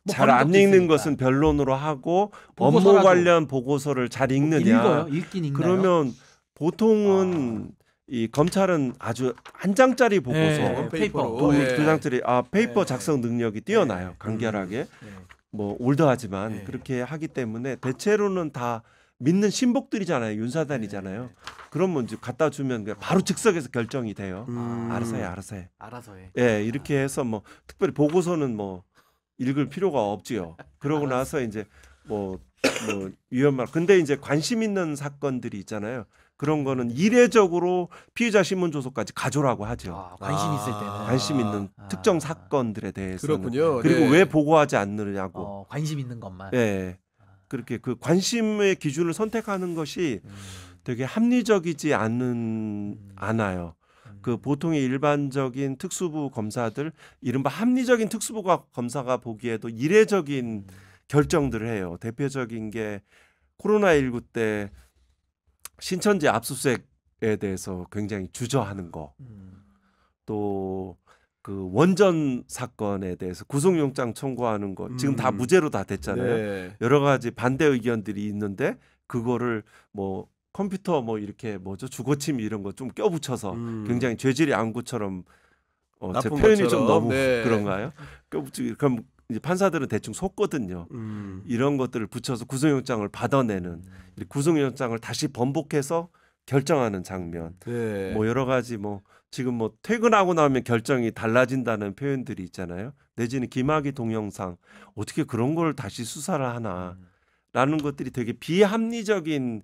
잘 안 읽는 것은 변론으로 하고 업무 관련 보고서를 잘 읽느냐. 읽어요? 읽긴 읽나요? 그러면 보통은 이 검찰은 아주 한 장짜리 보고서 페이퍼로 두 장짜리 페이퍼 작성 능력이 뛰어나요. 간결하게 뭐 올드하지만 그렇게 하기 때문에 대체로는 다 믿는 신복들이잖아요. 윤사단이잖아요. 그러면 이제 갖다 주면 그냥 바로 즉석에서 결정이 돼요. 알아서 해. 예, 이렇게 해서 뭐 특별히 보고서는 뭐 읽을 필요가 없지요. 그러고 나서 이제 뭐 위헌 말. 근데 이제 관심 있는 사건들이 있잖아요. 그런 거는 이례적으로 피의자 신문 조서까지 가져라고 하죠. 관심 있을 때는. 관심 있는 특정 사건들에 대해서는. 그렇군요. 그리고 왜 보고하지 않느냐고. 관심 있는 것만. 네. 그렇게 그 관심의 기준을 선택하는 것이 되게 합리적이지 않아요. 그 보통의 일반적인 특수부 검사들, 이른바 합리적인 특수부 검사가 보기에도 이례적인 결정들을 해요. 대표적인 게 코로나19 때 신천지 압수수색에 대해서 굉장히 주저하는 거. 또 그 원전 사건에 대해서 구속영장 청구하는 거. 지금 다 무죄로 다 됐잖아요. 네. 여러 가지 반대 의견들이 있는데 그거를 뭐 컴퓨터 뭐 이렇게 주거침 이런 거 좀 껴붙여서 굉장히 죄질이 안구처럼 제 표현이 것처럼. 좀 너무 그런가요? 껴붙이기 그럼 이제 판사들은 대충 속거든요. 이런 것들을 붙여서 구속영장을 받아내는 구속영장을 다시 번복해서 결정하는 장면. 뭐 여러 가지 뭐 지금 뭐 퇴근하고 나면 결정이 달라진다는 표현들이 있잖아요. 내지는 김학의 동영상 어떻게 그런 걸 다시 수사를 하나라는 것들이 되게 비합리적인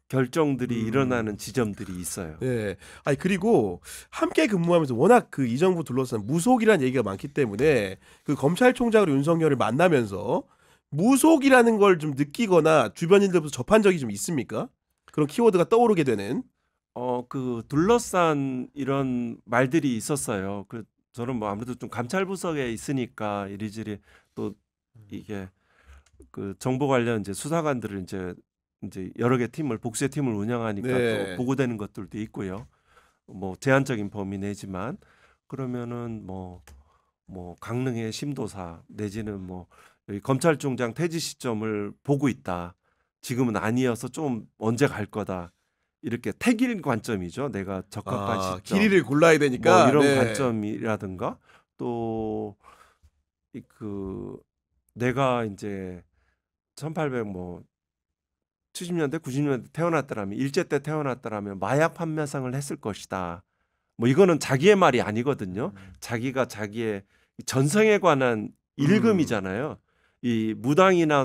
결정들이 일어나는 지점들이 있어요. 네. 아니 그리고 함께 근무하면서 워낙 그 이 정부 둘러싼 무속이라는 얘기가 많기 때문에 그 검찰총장으로 윤석열을 만나면서 무속이라는 걸 좀 느끼거나 주변인들부터 접한 적이 좀 있습니까? 그런 키워드가 떠오르게 되는. 그 둘러싼 이런 말들이 있었어요. 그 저는 뭐 아무래도 좀 감찰부서에 있으니까 이리저리 또 이게 그 정보 관련 이제 수사관들을 이제 여러 개 팀을 복수의 팀을 운영하니까 또 보고되는 것들도 있고요. 뭐 제한적인 범위 내지만 그러면은 뭐 뭐 강릉의 심도사 내지는 뭐 여기 검찰총장 퇴직 시점을 보고 있다. 지금은 아니어서 좀 언제 갈 거다. 이렇게 태길 관점이죠. 내가 적합한 시점. 길이를 골라야 되니까 뭐 이런 관점이라든가 또 그 내가 이제 70년대 90년대 태어났더라면 일제 때 태어났더라면 마약 판매상을 했을 것이다. 뭐 이거는 자기의 말이 아니거든요. 자기가 자기의 전생에 관한 일금이잖아요. 이 무당이나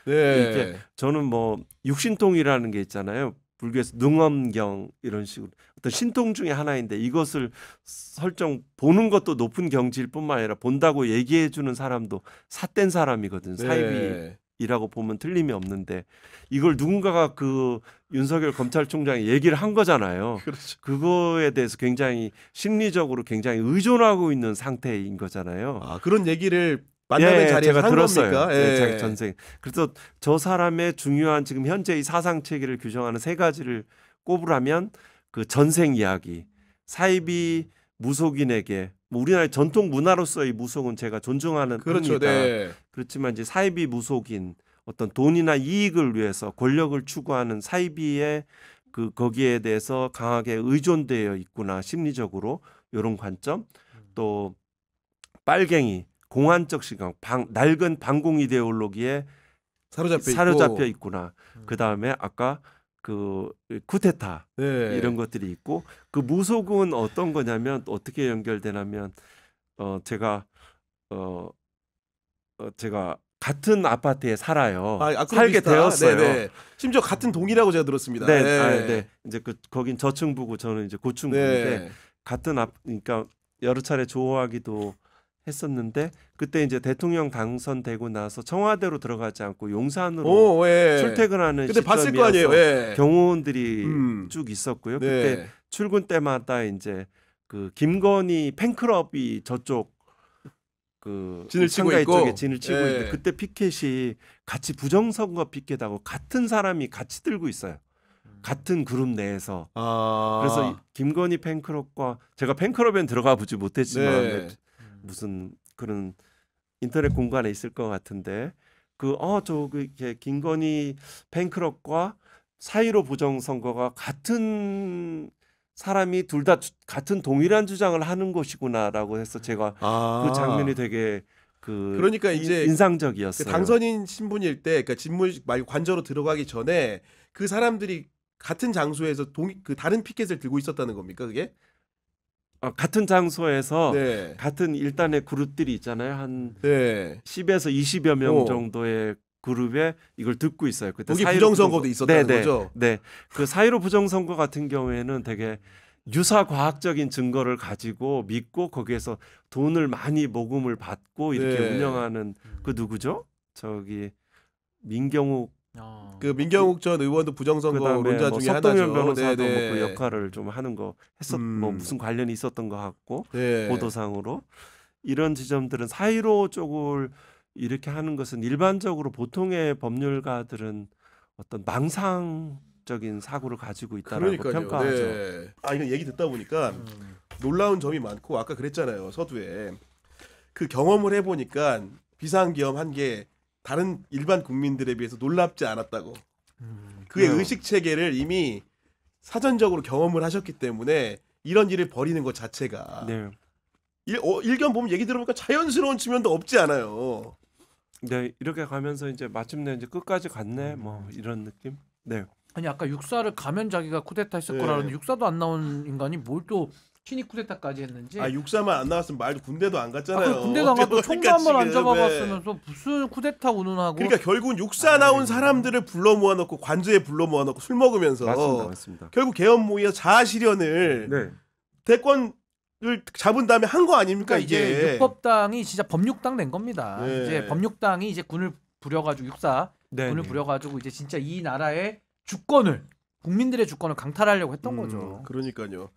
이렇게 저는 뭐 육신통이라는 게 있잖아요. 불교에서 능엄경 이런 식으로 어떤 신통 중에 하나인데 이것을 설정 보는 것도 높은 경지일 뿐만 아니라 본다고 얘기해 주는 사람도 삿된 사람이거든. 사이비라고 보면 틀림이 없는데 이걸 누군가가 그 윤석열 검찰총장이 얘기를 한 거잖아요. 그렇죠. 그거에 대해서 굉장히 심리적으로 굉장히 의존하고 있는 상태인 거잖아요. 그런 얘기를 만남의 자리에서 제가 들었어요. 겁니까? 자기 전생. 그래서 저 사람의 중요한 지금 현재 이 사상 체계를 규정하는 세 가지를 꼽으라면 그 전생 이야기, 사이비 무속인에게 뭐 우리나라의 전통 문화로서의 무속은 제가 존중하는 그렇죠. 편이다. 그렇지만 이제 사이비 무속인 어떤 돈이나 이익을 위해서 권력을 추구하는 사이비의 그 거기에 대해서 강하게 의존되어 있구나 심리적으로 이런 관점. 또 빨갱이 공안적 시각, 낡은 반공 이데올로기에 사로잡혀 있구나. 그 다음에 아까 그 쿠데타 이런 것들이 있고 그 무속은 어떤 거냐면 어떻게 연결되냐면 제가 같은 아파트에 살아요. 살게 되었어요. 네네. 심지어 같은 동이라고 제가 들었습니다. 네. 이제 거긴 저층부고 저는 이제 고층부인데 같은 그러니까 여러 차례 조호하기도 했었는데 그때 이제 대통령 당선되고 나서 청와대로 들어가지 않고 용산으로 출퇴근하는 그때 봤을 거 아니에요. 경호원들이 쭉 있었고요. 그때 출근 때마다 이제 그 김건희 팬클럽이 저쪽 그 진을 치고 쪽에 진을 치고 있는데 그때 피켓이 같이 부정선거 피켓하고 같은 사람이 같이 들고 있어요. 같은 그룹 내에서. 그래서 김건희 팬클럽과 제가 팬클럽엔 들어가 보지 못했지만 무슨 그런 인터넷 공간에 있을 것 같은데 김건희 팬클럽과 4.15 부정선거가 같은 사람이 둘 다 같은 동일한 주장을 하는 것이구나라고 해서 제가 그 장면이 되게 그러니까 이제 인상적이었어요. 그 당선인 신분일 때, 그러니까 직무 말고 관저로 들어가기 전에 그 사람들이 같은 장소에서 그 다른 피켓을 들고 있었다는 겁니까, 그게? 같은 장소에서 같은 일단의 그룹들이 있잖아요. 한 10에서 20여 명 정도의 그룹에 이걸 듣고 있어요. 그때 거기 부정선거도 있었다는 거죠? 네. 그 4.15 부정선거 같은 경우에는 되게 유사 과학적인 증거를 가지고 믿고 거기에서 돈을 많이 모금을 받고 이렇게 운영하는 그 누구죠? 저기 민경욱 그 민경욱 전 의원도 부정선거론자 중에 하나죠. 석동현 변호사도 뭐 그 역할을 좀 하는 거 뭐 무슨 관련이 있었던 것 같고 보도상으로 이런 지점들은 4.15 쪽을 이렇게 하는 것은 일반적으로 보통의 법률가들은 어떤 망상적인 사고를 가지고 있다라고 평가하죠. 이거 얘기 듣다 보니까 놀라운 점이 많고 아까 그랬잖아요. 서두에 그 경험을 해보니까 비상계엄 한 게 다른 일반 국민들에 비해서 놀랍지 않았다고. 그의 의식 체계를 이미 사전적으로 경험을 하셨기 때문에 이런 일을 벌이는 것 자체가 일견 보면 얘기 들어보니까 자연스러운 측면도 없지 않아요. 네, 이렇게 가면서 이제 마침내 이제 끝까지 갔네, 뭐 이런 느낌. 네. 아니 아까 육사를 가면 자기가 쿠데타 했을 거라는데 육사도 안 나온 인간이 뭘 또 친위 쿠데타까지 했는지. 육사만 안 나왔으면 말도 군대도 안 갔잖아요. 군대도 안 갔고 총도 한 번 안 잡아봤으면서 무슨 쿠데타 운운하고. 그러니까 결국은 육사 나온 사람들을 불러 모아놓고 관저에 불러 모아놓고 술 먹으면서 맞습니다. 결국 계엄 모의에서 자아 실현을 대권을 잡은 다음에 한 거 아닙니까? 그러니까 이게 육법당이 진짜 법육당 된 겁니다. 이제 법육당이 이제 군을 부려가지고 군을 부려가지고 이제 진짜 이 나라의 주권을 국민들의 주권을 강탈하려고 했던 거죠. 그러니까요.